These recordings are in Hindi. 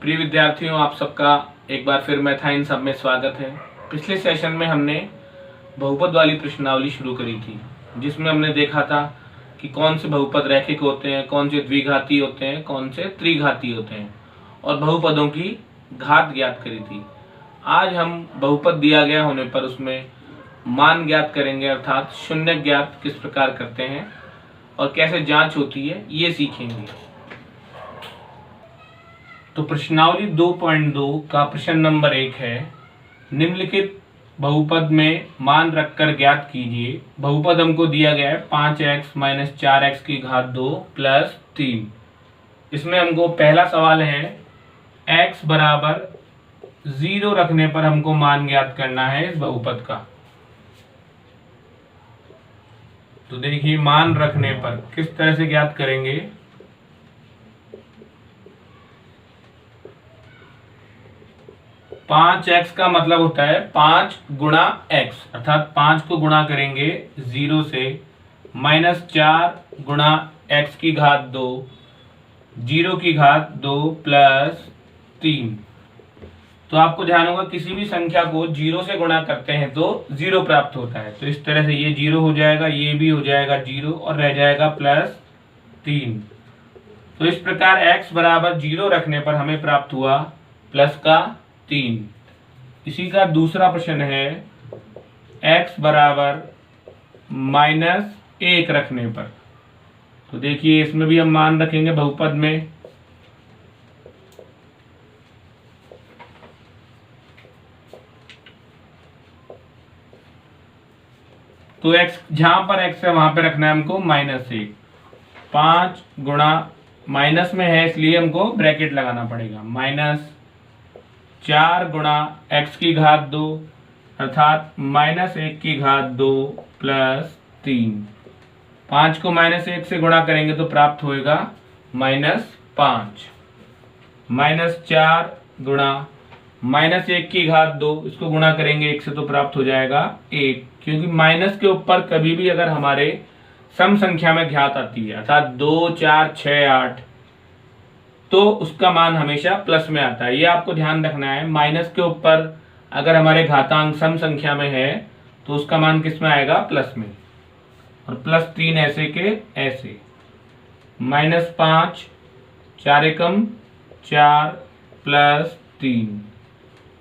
प्रिय विद्यार्थियों, आप सबका एक बार फिर मैथाइन सब में स्वागत है। पिछले सेशन में हमने बहुपद वाली प्रश्नावली शुरू करी थी, जिसमें हमने देखा था कि कौन से बहुपद रैखिक होते हैं, कौन से द्विघाती होते हैं, कौन से त्रिघाती होते हैं, और बहुपदों की घात ज्ञात करी थी। आज हम बहुपद दिया गया होने पर उसमें मान ज्ञात करेंगे, अर्थात शून्य ज्ञात किस प्रकार करते हैं और कैसे जांच होती है, ये सीखेंगे। तो प्रश्नावली 2.2 का प्रश्न नंबर 1 है, निम्नलिखित बहुपद में मान रखकर ज्ञात कीजिए। बहुपद हमको दिया गया है 5x - 4x की घात 2 + 3। इसमें हमको पहला सवाल है x बराबर 0 रखने पर हमको मान ज्ञात करना है इस बहुपद का। तो देखिए, मान रखने पर किस तरह से ज्ञात करेंगे। 5x का मतलब होता है 5 गुणा x, अर्थात 5 को गुणा करेंगे 0 से, -4 गुणा x की घात 2, 0 की घात 2 + 3। तो आपको ध्यान होगा, किसी भी संख्या को 0 से गुणा करते हैं तो 0 प्राप्त होता है। तो इस तरह से ये 0 हो जाएगा, ये भी हो जाएगा 0 और रह जाएगा +3। तो इस प्रकार x बराबर 0 रखने पर हमें प्राप्त हुआ +3। इसी का दूसरा प्रश्न है x बराबर -1 रखने पर। तो देखिए, इसमें भी हम मान रखेंगे बहुपद में। तो x जहां पर x है वहां पे रखना है हमको -1। 5 गुणा माइनस में है इसलिए हमको ब्रैकेट लगाना पड़ेगा, -4 गुणा x की घात 2, अर्थात -1 की घात 2 + 3। 5 को -1 से गुणा करेंगे तो प्राप्त होएगा -5। -4 गुणा -1 की घात 2, इसको गुणा करेंगे 1 से तो प्राप्त हो जाएगा 1, क्योंकि माइनस के ऊपर कभी भी अगर हमारे सम संख्या में घात आती है, अर्थात 2, 4, 6, 8, तो उसका मान हमेशा प्लस में आता है। ये आपको ध्यान रखना है। माइनस के ऊपर अगर हमारे घातांक सम संख्या में है तो उसका मान किस में आएगा? प्लस में। और +3 ऐसे के ऐसे, -5, 4 एकम 4 + 3।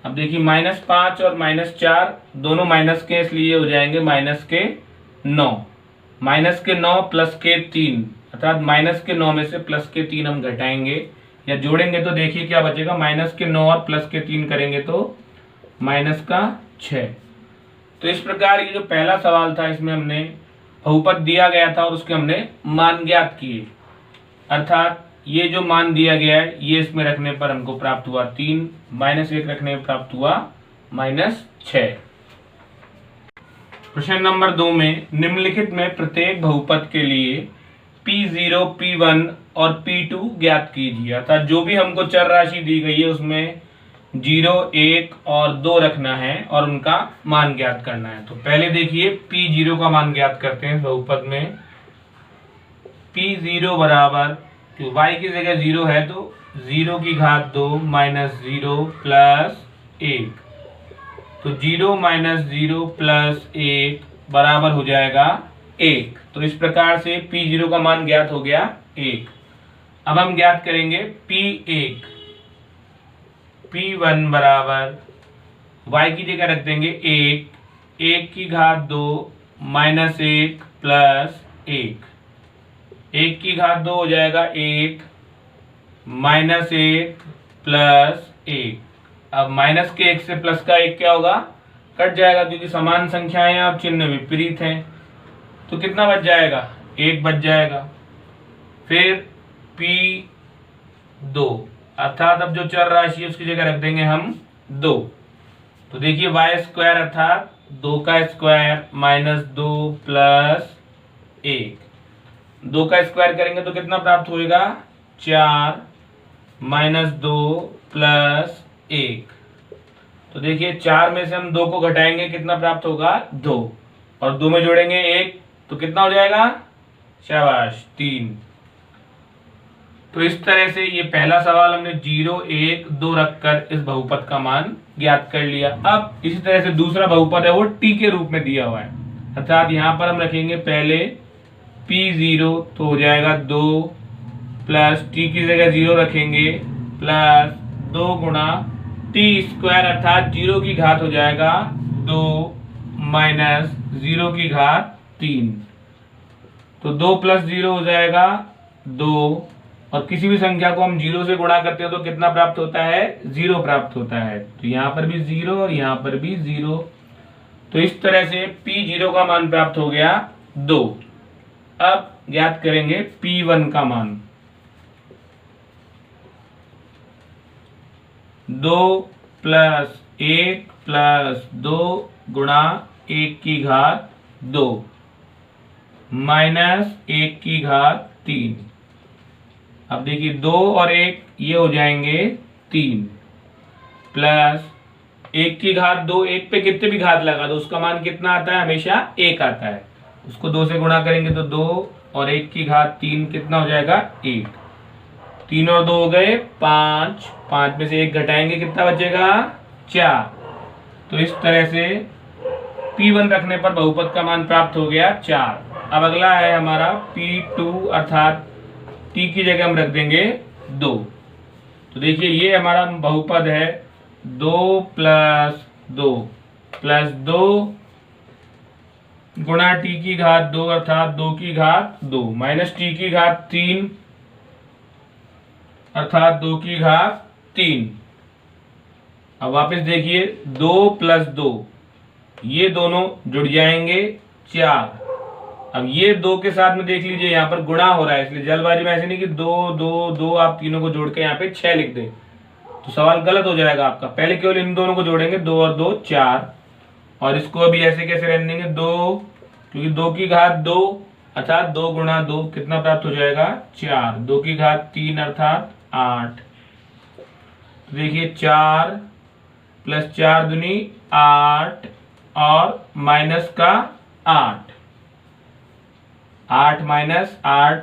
अब देखिए, -5 और -4 दोनों माइनस के, इसलिए हो जाएंगे -9। -9 + 3, अर्थात -9 में से +3 हम घटाएंगे या जोड़ेंगे तो देखिए क्या बचेगा। -9 और +3 करेंगे तो -6। तो इस प्रकार ये जो पहला सवाल था, इसमें हमने बहुपद दिया गया था और उसके हमने मान ज्ञात किए, अर्थात ये जो मान दिया गया है ये इसमें रखने पर हमको प्राप्त हुआ 3, -1 रखने पर प्राप्त हुआ -6। प्रश्न नंबर 2 में निम्नलिखित में प्रत्येक बहुपद के लिए P0, P1 और P2 ज्ञात कीजिए। अर्थात जो भी हमको चर राशि दी गई है उसमें 0, 1 और 2 रखना है और उनका मान ज्ञात करना है। तो पहले देखिए, P0 का मान ज्ञात करते हैं बहुपद में। P0 बराबर, y की जगह 0 है तो 0 की घात 2 - 0 + 1। तो 0 - 0 + 1 बराबर हो जाएगा 1। तो इस प्रकार से P0 का मान ज्ञात हो गया 1। अब हम ज्ञात करेंगे P1। P1 बराबर, y की जगह रख देंगे 1 की घात 2 - 1 + 1। 1 की घात 2 हो जाएगा 1 -1 + 1। अब माइनस के 1 से प्लस का 1 क्या होगा? कट जाएगा, क्योंकि समान संख्याएं हैं, अब चिन्ह विपरीत हैं। तो कितना बच जाएगा? 1 बच जाएगा। फिर P2, अर्थात अब जो चर राशि है उसकी जगह रख देंगे हम 2। तो देखिए, y² अर्थात 2 का स्क्वायर -2 + 1। 2 का स्क्वायर करेंगे तो कितना प्राप्त होएगा? 4 -2 + 1। तो देखिए, 4 में से हम 2 को घटाएंगे, कितना प्राप्त होगा? 2, और 2 में जोड़ेंगे 1 तो कितना हो जाएगा? शाबाश, 3। तो इस तरह से ये पहला सवाल हमने 0, 1, 2 रखकर इस बहुपद का मान ज्ञात कर लिया। अब इसी तरह से दूसरा बहुपद है वो t के रूप में दिया हुआ है, अर्थात यहाँ पर हम रखेंगे पहले p0 तो हो जाएगा 2 प्लस t की जगह 0 रखेंगे प्लस 2 गुणा t स्क्वायर अर्थात 0 की घात हो जाएगा 2 माइनस 0 की घात 3। तो 2 प्लस 0 हो जाएगा 2, और किसी भी संख्या को हम 0 से गुणा करते हैं तो कितना प्राप्त होता है? 0 प्राप्त होता है। तो यहाँ पर भी 0 और यहाँ पर भी 0। तो इस तरह से P0 का मान प्राप्त हो गया 2। अब ज्ञात करेंगे P1 का मान। 2 प्लस 1 प्लस 2 गुणा 1 की घात 2 माइनस 1 की घात 3। अब देखिए 2 और 1 ये हो जाएंगे 3 प्लस 1 की घात 2, 1 पे कितने भी घात लगा दो उसका मान कितना आता है? हमेशा 1 आता है। उसको 2 से गुणा करेंगे तो 2 और 1 की घात 3 कितना हो जाएगा? 1। 3 और 2 हो गए 5, 5 में से 1 घटाएंगे कितना बचेगा? 4। तो इस तरह से P1 रखने पर बहुपद का मान प्राप्त हो गया 4। अब अगला है हमारा P2 अर्थात t की जगह हम रख देंगे 2। तो देखिए ये हमारा बहुपद है 2 प्लस 2 प्लस 2 गुणा t की घात 2 अर्थात 2 की घात 2 माइनस t की घात 3 अर्थात 2 की घात 3। अब वापस देखिए 2 प्लस 2 ये दोनों जुड़ जाएंगे 4। अब ये 2 के साथ में देख लीजिए यहाँ पर गुणा हो रहा है, इसलिए जल्दबाजी में ऐसे नहीं कि 2 2 2 आप तीनों को जोड़ के यहाँ पे 6 लिख दें तो सवाल गलत हो जाएगा आपका। पहले केवल इन दोनों को जोड़ेंगे 2 और 2 4, और इसको अभी ऐसे कैसे रहने देंगे 2, क्योंकि 2 की घात 2 अर्थात 2 गुणा 2 कितना प्राप्त हो जाएगा? 4। 2 की घात 3 अर्थात 8। तो देखिए 4 प्लस 4 दूनी 8 और माइनस का 8, 8 माइनस 8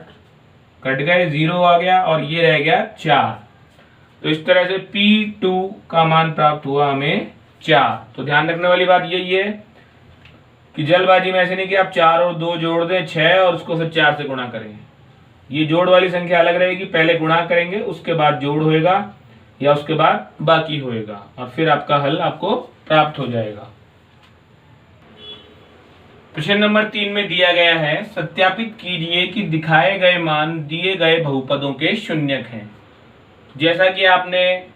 कट गए 0 आ गया और ये रह गया 4। तो इस तरह से P2 का मान प्राप्त हुआ हमें 4। तो ध्यान रखने वाली बात यही है कि जल्दबाजी में ऐसे नहीं कि आप 4 और 2 जोड़ दें 6 और उसको फिर 4 से गुणा करें। ये जोड़ वाली संख्या अलग रहेगी, पहले गुणा करेंगे उसके बाद जोड़ होएगा या उसके बाद बाकी होएगा और फिर आपका हल आपको प्राप्त हो जाएगा। प्रश्न नंबर 3 में दिया गया है सत्यापित कीजिए कि दिखाए गए मान दिए गए बहुपदों के शून्यक हैं। जैसा कि आपने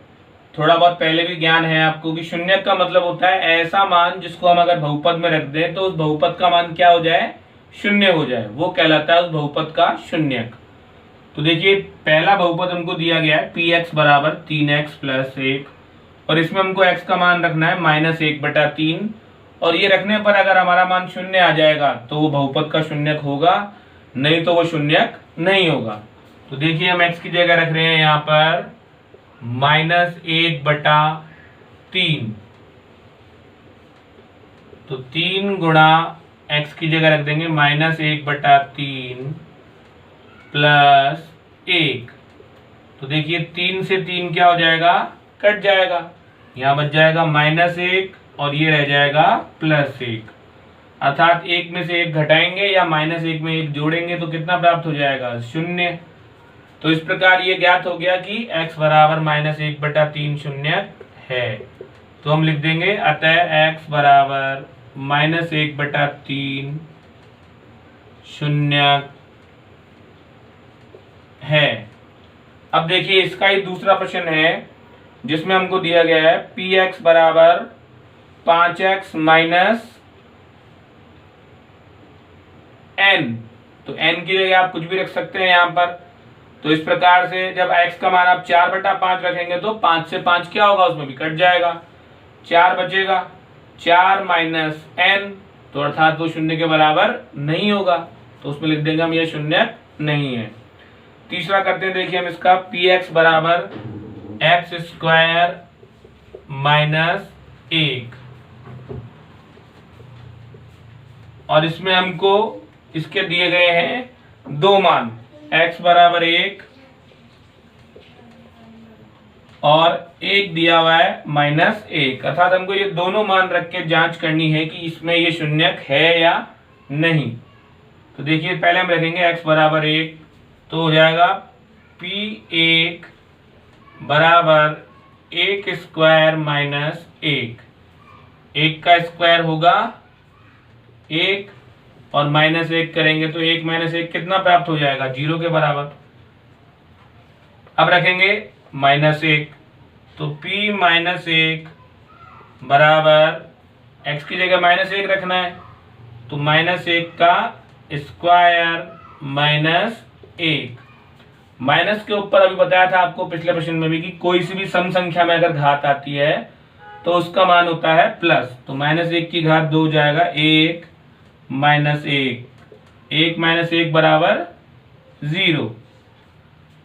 थोड़ा बहुत पहले भी ज्ञान है आपको कि शून्यक का मतलब होता है ऐसा मान जिसको हम अगर बहुपद में रख दें तो उस बहुपद का मान क्या हो जाए? शून्य हो जाए, वो कहलाता है उस बहुपद का शून्यक। तो देखिए पहला बहुपद हमको दिया गया है px बराबर 3x प्लस 1, और इसमें हमको x का मान रखना है -1/3, और ये रखने पर अगर हमारा मान शून्य आ जाएगा तो वो बहुपद का शून्यक होगा, नहीं तो वो शून्यक नहीं होगा। तो देखिए हम x की जगह रख रहे हैं यहाँ पर -1/3, तो 3 गुणा x की जगह रख देंगे -1/3 प्लस 1। तो देखिए 3 से 3 क्या हो जाएगा? कट जाएगा, यहाँ बच जाएगा -1 और ये रह जाएगा +1, अर्थात 1 में से 1 घटाएंगे या -1 में 1 जोड़ेंगे तो कितना प्राप्त हो जाएगा? 0। तो इस प्रकार ये ज्ञात हो गया कि x बराबर -1/3 शून्यक है। तो हम लिख देंगे अतः x बराबर -1/3 शून्यक है। अब देखिए इसका ही दूसरा प्रश्न है जिसमें हमको दिया गया है px बराबर 5x माइनस n। तो n की जगह आप कुछ भी रख सकते हैं यहाँ पर। तो इस प्रकार से जब x का मान आप 4/5 रखेंगे तो 5 से 5 क्या होगा? उसमें भी कट जाएगा, 4 बचेगा, 4 माइनस n, तो अर्थात वो शून्य के बराबर नहीं होगा, तो उसमें लिख देंगे हम ये शून्य नहीं है। तीसरा करते हैं, देखिए हम इसका px बराबर x² माइनस 1, और इसमें हमको इसके दिए गए हैं 2 मान, x बराबर 1 और एक दिया हुआ है -1, अर्थात हमको ये दोनों मान रख के जांच करनी है कि इसमें ये शून्यक है या नहीं। तो देखिए पहले हम रखेंगे x बराबर 1, तो हो जाएगा P1 बराबर 1 स्क्वायर माइनस 1, 1 का स्क्वायर होगा 1 और -1 करेंगे तो 1 - 1 कितना प्राप्त हो जाएगा, 0 के बराबर। अब रखेंगे -1, तो P -1 बराबर x की जगह -1 रखना है, तो -1 का स्क्वायर -1। माइनस के ऊपर अभी बताया था आपको पिछले प्रश्न में भी कि कोई सी भी सम संख्या में अगर घात आती है तो उसका मान होता है प्लस। तो -1 की घात 2 हो जाएगा 1 -1, 1 - 1 बराबर 0।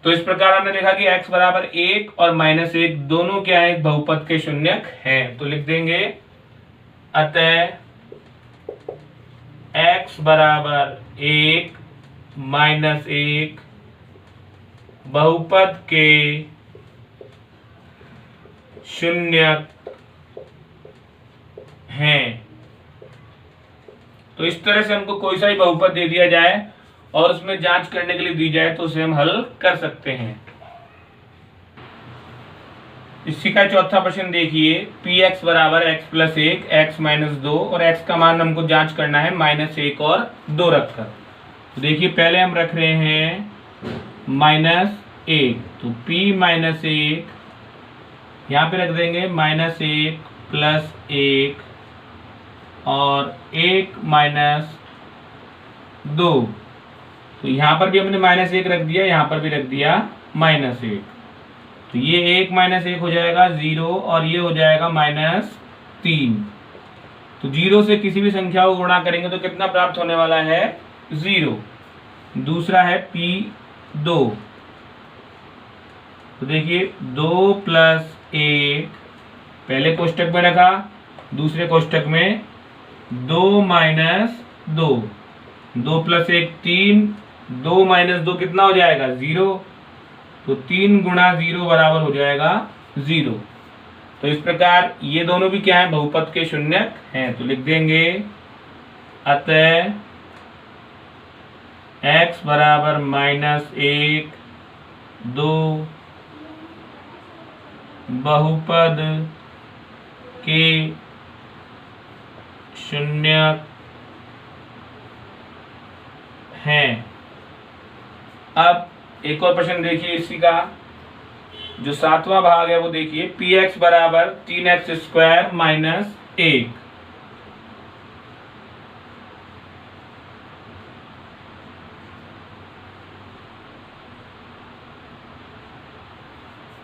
तो इस प्रकार हमने देखा कि x बराबर 1 और -1 दोनों क्या है, बहुपद के शून्यक हैं। तो लिख देंगे अतः x बराबर 1 -1 बहुपद के शून्यक हैं। तो इस तरह से हमको कोई सा भी बहुपद दे दिया जाए और उसमें जांच करने के लिए दी जाए तो उसे हम हल कर सकते हैं। इसी का चौथा प्रश्न देखिए, Px बराबर x + 1 x - 2 और x का मान हमको जांच करना है -1 और 2 रखकर। तो देखिए पहले हम रख रहे हैं -1, तो P -1 यहाँ पे रख देंगे -1 + 1 और 1 - 2। तो यहाँ पर भी हमने -1 रख दिया, यहाँ पर भी रख दिया -1। तो ये 1 - 1 हो जाएगा 0 और ये हो जाएगा -3। तो 0 से किसी भी संख्या को गुणा करेंगे तो कितना प्राप्त होने वाला है, 0। दूसरा है P2, तो देखिए 2 + 1 पहले कोष्टक में रखा, दूसरे कोष्टक में 2 - 2, 2 + 1 3, 2 - 2 कितना हो जाएगा, 0। तो 3 × 0 बराबर हो जाएगा 0। तो इस प्रकार ये दोनों भी क्या है, बहुपद के शून्यक हैं। तो लिख देंगे अतः x बराबर -1 2 बहुपद के शून्यक हैं। अब एक और प्रश्न देखिए इसी का, जो 7वां भाग है वो देखिए, Px बराबर 3x² - 1।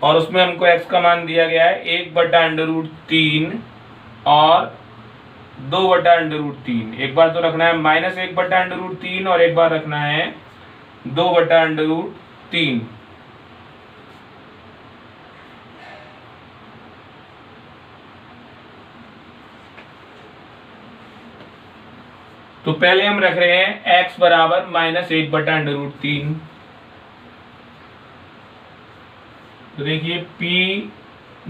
और उसमें हमको x का मान दिया गया है 1/√3 और 2/√3। एक बार तो रखना है -1/√3 और एक बार रखना है 2/√3। तो पहले हम रख रहे हैं x बराबर -1/√3। तो देखिए P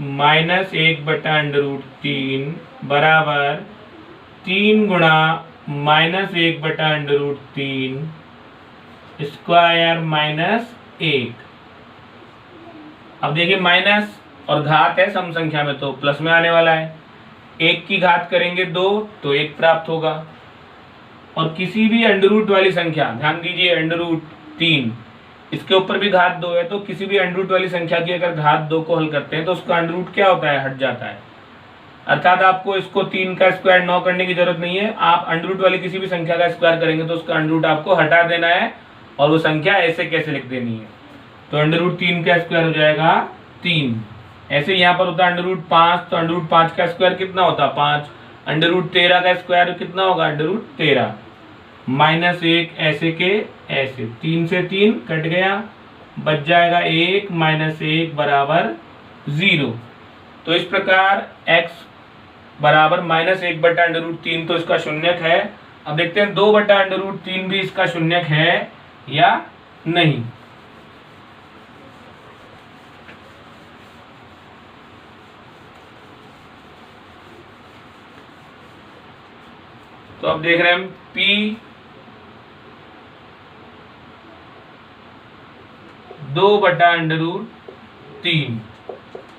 -1/√3 बराबर 3 × -1/√3 स्क्वायर -1। अब देखिए माइनस और घात है सम संख्या में तो प्लस में आने वाला है। 1 की घात करेंगे 2 तो 1 प्राप्त होगा। और किसी भी अंडर वाली संख्या, ध्यान दीजिए √3, इसके ऊपर भी घात 2 है, तो किसी भी अंडर वाली संख्या की अगर घात 2 को हल करते हैं तो उसका अंडर क्या होता है, हट जाता है। अर्थात आपको इसको 3 का स्क्वायर 9 करने की जरूरत नहीं है। आप अंडर वाली किसी भी संख्या का स्क्वायर करेंगे तो उसका अंडर आपको हटा देना है और वो संख्या ऐसे कैसे लिख देनी है। तो √3 का स्क्वायर हो जाएगा 3। ऐसे यहाँ पर होता है √5, तो √5 का स्क्वायर कितना होता है, 5। √13 का स्क्वायर कितना होगा, √13। -1 ऐसे के ऐसे, 3 से 3 कट गया, बच जाएगा 1 - 1 बराबर 0। तो इस प्रकार x बराबर -1/√3 तो इसका शून्यक है। अब देखते हैं 2/√3 भी इसका शून्यक है या नहीं। तो अब देख रहे हैं हम P 2/√3,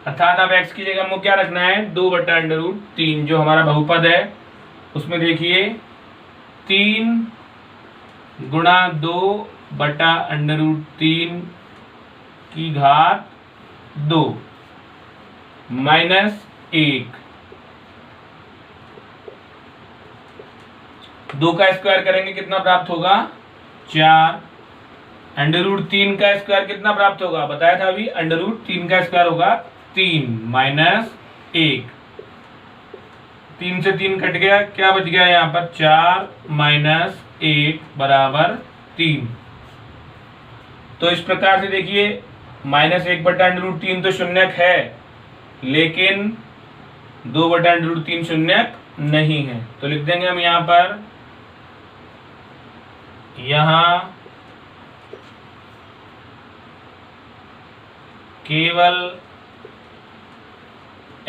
अर्थात अब x की जगह हमको क्या रखना है, 2/√3 जो हमारा बहुपद है उसमें देखिए 3 गुणा 2/√3 की घात 2 माइनस 1, 2 का स्क्वायर करेंगे कितना प्राप्त होगा 4, √3 का स्क्वायर कितना प्राप्त होगा, बताया था अभी, √3 का स्क्वायर होगा 3 माइनस 1, 3 से 3 कट गया, क्या बच गया यहाँ पर 4 माइनस 1 बराबर 3। तो इस प्रकार से देखिए -1/√3 तो शून्यक है, लेकिन 2/√3 शून्यक नहीं है। तो लिख देंगे हम यहाँ पर, यहाँ केवल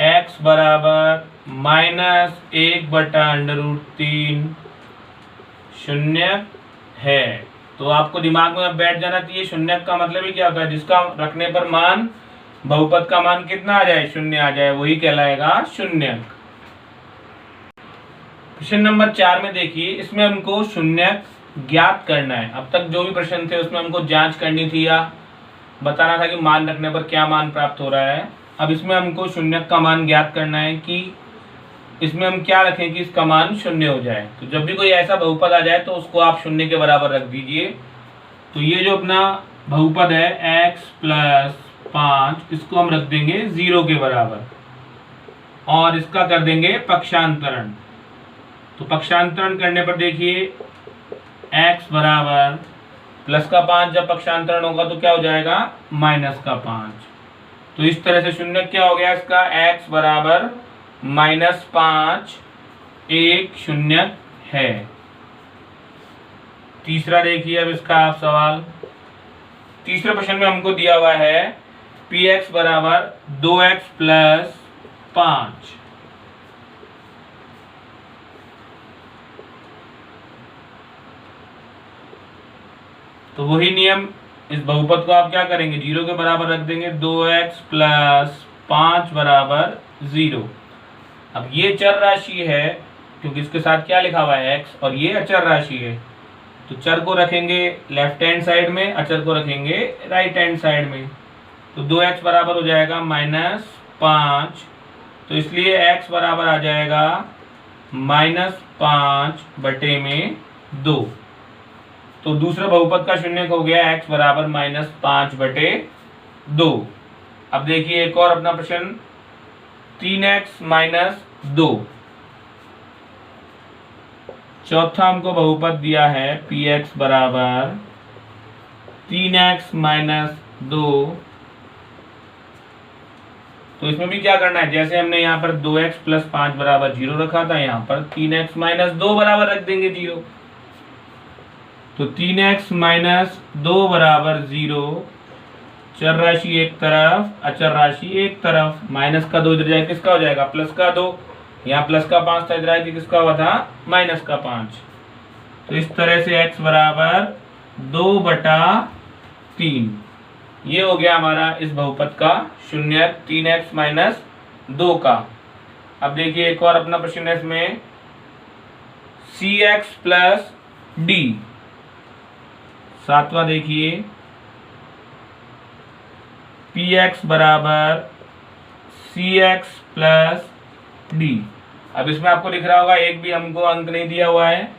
x बराबर -1/√3 शून्यक है। तो आपको दिमाग में अब बैठ जाना चाहिए, शून्यक का मतलब ही क्या होता है, जिसका रखने पर मान, बहुपद का मान कितना आ जाए, शून्य आ जाए, वही कहलाएगा शून्यक। प्रश्न नंबर 4 में देखिए, इसमें हमको शून्यक ज्ञात करना है। अब तक जो भी प्रश्न थे उसमें हमको जांच करनी थी या बताना था कि मान रखने पर क्या मान प्राप्त हो रहा है। अब इसमें हमको शून्यक का मान ज्ञात करना है कि इसमें हम क्या रखें कि इसका मान शून्य हो जाए। तो जब भी कोई ऐसा बहुपद आ जाए तो उसको आप शून्य के बराबर रख दीजिए। तो ये जो अपना बहुपद है x + 5, इसको हम रख देंगे 0 के बराबर और इसका कर देंगे पक्षांतरण। तो पक्षांतरण करने पर देखिए x बराबर +5 जब पक्षांतरण होगा तो क्या हो जाएगा -5। तो इस तरह से शून्य क्या हो गया इसका, x बराबर -5 एक शून्यक है। तीसरा देखिए अब इसका आप सवाल, तीसरे प्रश्न में हमको दिया हुआ है px बराबर 2x + 5। तो वही नियम, इस बहुपद को आप क्या करेंगे, 0 के बराबर रख देंगे, 2x + 5 बराबर 0। अब ये चर राशि है क्योंकि इसके साथ क्या लिखा हुआ है x, और ये अचर राशि है। तो चर को रखेंगे लेफ्ट हैंड साइड में, अचर को रखेंगे राइट हैंड साइड में। तो 2x बराबर हो जाएगा -5, तो इसलिए x बराबर आ जाएगा -5/2। तो दूसरा बहुपद का शून्यक हो गया x बराबर -5/2। अब देखिए एक और अपना प्रश्न, 3x - 2। चौथा हमको बहुपद दिया है px बराबर 3x - 2। तो इसमें भी क्या करना है, जैसे हमने यहाँ पर 2x + 5 बराबर 0 रखा था, यहाँ पर 3x - 2 बराबर रख देंगे 0। तो 3x - 2 बराबर 0, चर राशि एक तरफ, अचर राशि एक तरफ, -2 इधर जाए किसका हो जाएगा, +2, यहाँ +5 था, इधर आए किसका हुआ था, -5। तो इस तरह से x बराबर 2/3, ये हो गया हमारा इस बहुपद का शून्यक 3x - 2 का। अब देखिए एक और अपना प्रश्न है इसमें, cx + d। सातवां देखिए px बराबर cx + d। अब इसमें आपको लिख रहा होगा एक भी हमको अंक नहीं दिया हुआ है,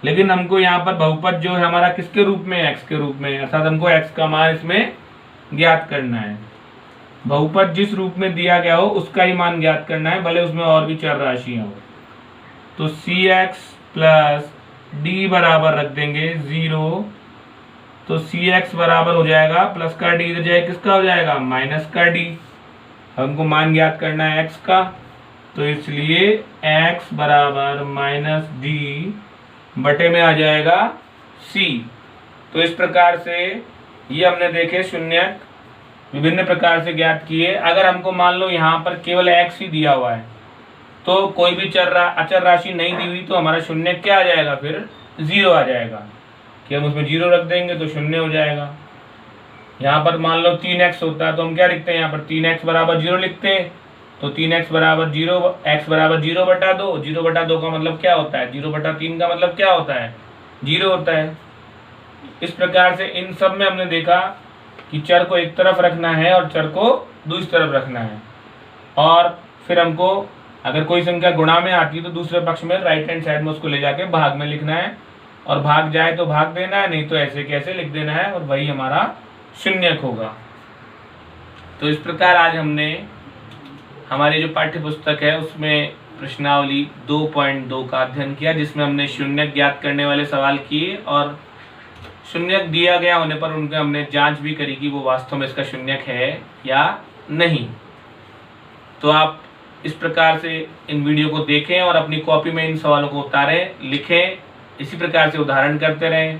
लेकिन हमको यहाँ पर बहुपद जो है हमारा किसके रूप में, x के रूप में, अर्थात हमको x का मान इसमें ज्ञात करना है। बहुपद जिस रूप में दिया गया हो उसका ही मान ज्ञात करना है, भले उसमें और भी चर राशियां हो। तो cx + d बराबर रख देंगे 0। तो cx बराबर हो जाएगा +d इधर जाए किसका हो जाएगा, -d। हमको मान ज्ञात करना है x का, तो इसलिए x बराबर -d बटे में आ जाएगा c। तो इस प्रकार से ये हमने देखे शून्यक विभिन्न प्रकार से ज्ञात किए। अगर हमको मान लो यहाँ पर केवल x ही दिया हुआ है तो कोई भी अचर राशि नहीं दी हुई तो हमारा शून्य क्या आ जाएगा, फिर 0 आ जाएगा, कि हम उसमें 0 रख देंगे तो शून्य हो जाएगा। यहाँ पर मान लो 3x होता है तो हम क्या लिखते हैं, यहाँ पर 3x बराबर 0 लिखते हैं। तो 3x बराबर 0, x बराबर 0/2, 0/2 का मतलब क्या होता है, 0/3 का मतलब क्या होता है, 0 होता है। इस प्रकार से इन सब में हमने देखा कि चर को एक तरफ रखना है और चर को दूसरी तरफ रखना है, और फिर हमको अगर कोई संख्या गुणा में आती है तो दूसरे पक्ष में राइट हैंड साइड में उसको ले जाके भाग में लिखना है, और भाग जाए तो भाग देना है, नहीं तो ऐसे कैसे लिख देना है, और वही हमारा शून्यक होगा। तो इस प्रकार आज हमने हमारी जो पाठ्य पुस्तक है उसमें प्रश्नावली 2.2 का अध्ययन किया, जिसमें हमने शून्यक ज्ञात करने वाले सवाल किए, और शून्यक दिया गया होने पर उनके हमने जांच भी करी कि वो वास्तव में इसका शून्यक है या नहीं। तो आप इस प्रकार से इन वीडियो को देखें और अपनी कॉपी में इन सवालों को उतारें, लिखें, इसी प्रकार से उदाहरण करते रहें,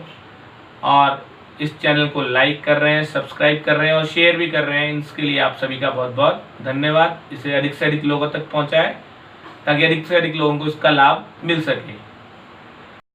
और इस चैनल को लाइक कर रहे हैं, सब्सक्राइब कर रहे हैं और शेयर भी कर रहे हैं। इसके लिए आप सभी का बहुत बहुत धन्यवाद। इसे अधिक से अधिक लोगों तक पहुंचाएं ताकि अधिक से अधिक लोगों को इसका लाभ मिल सके।